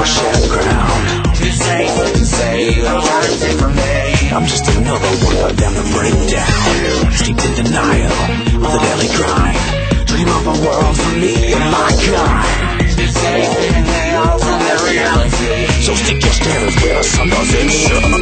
shattered crown. Too safe to say the words it from me. I'm just another one for them to break down. Steeped in denial of the daily grind. Dream of a world for me and my kind. Too safe to inhale from their reality. So stick your standards where the sun doesn't shine.